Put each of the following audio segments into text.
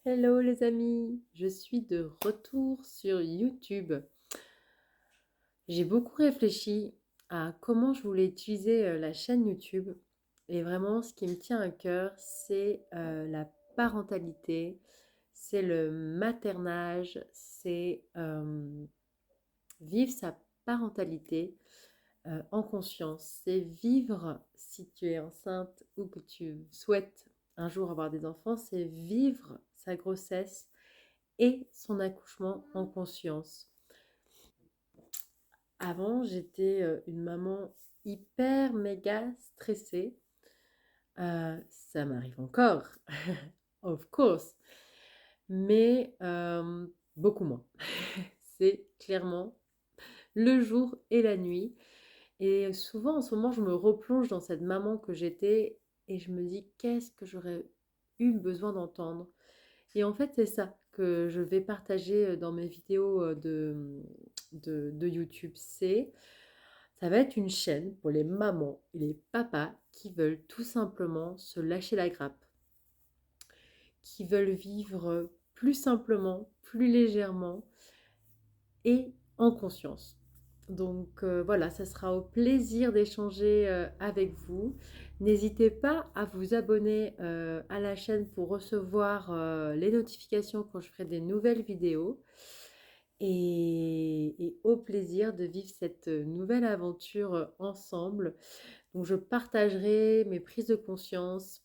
Hello les amis, je suis de retour sur YouTube. J'ai beaucoup réfléchi à comment je voulais utiliser la chaîne YouTube et vraiment ce qui me tient à cœur, c'est la parentalité, c'est le maternage, c'est vivre sa parentalité en conscience, c'est vivre si tu es enceinte ou que tu souhaites un jour avoir des enfants, c'est vivre sa grossesse et son accouchement en conscience. Avant, j'étais une maman hyper méga stressée. Ça m'arrive encore, of course, mais beaucoup moins. C'est clairement le jour et la nuit. Et souvent, en ce moment, je me replonge dans cette maman que j'étais et je me dis, qu'est-ce que j'aurais eu besoin d'entendre. Et en fait, c'est ça que je vais partager dans mes vidéos de YouTube. Ça va être une chaîne pour les mamans et les papas qui veulent tout simplement se lâcher la grappe, qui veulent vivre plus simplement, plus légèrement et en conscience. Donc voilà, ça sera au plaisir d'échanger avec vous. N'hésitez pas à vous abonner à la chaîne pour recevoir les notifications quand je ferai des nouvelles vidéos. Et au plaisir de vivre cette nouvelle aventure ensemble. Donc je partagerai mes prises de conscience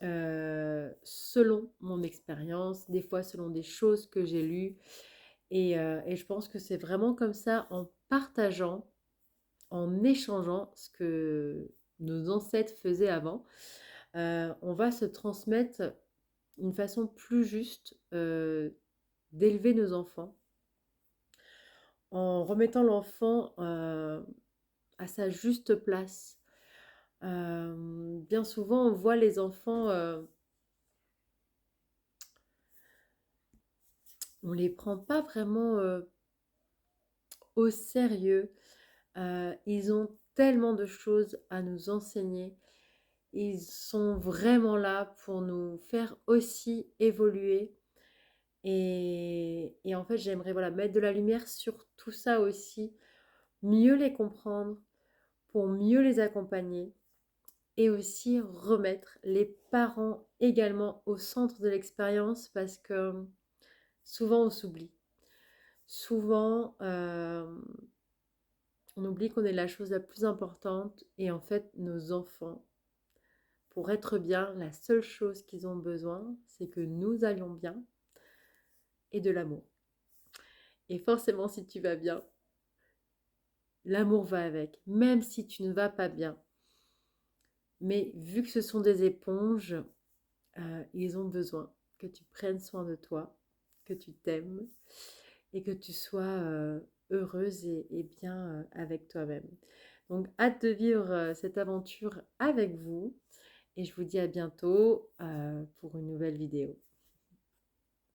selon mon expérience, des fois selon des choses que j'ai lues. Et je pense que c'est vraiment comme ça, en partageant, en échangeant ce que nos ancêtres faisaient avant, on va se transmettre une façon plus juste d'élever nos enfants, en remettant l'enfant à sa juste place. Bien souvent, on voit les enfants, on les prend pas vraiment au sérieux. Ils ont tellement de choses à nous enseigner. Ils sont vraiment là pour nous faire aussi évoluer. Et en fait, j'aimerais voilà, mettre de la lumière sur tout ça aussi, mieux les comprendre, pour mieux les accompagner et aussi remettre les parents également au centre de l'expérience parce que souvent on s'oublie. Souvent, on oublie qu'on est la chose la plus importante et en fait, nos enfants, pour être bien, la seule chose qu'ils ont besoin, c'est que nous allions bien et de l'amour. Et forcément, si tu vas bien, l'amour va avec, même si tu ne vas pas bien. Mais vu que ce sont des éponges, ils ont besoin que tu prennes soin de toi, que tu t'aimes et que tu sois heureuse et bien avec toi-même. Donc, hâte de vivre cette aventure avec vous et je vous dis à bientôt pour une nouvelle vidéo.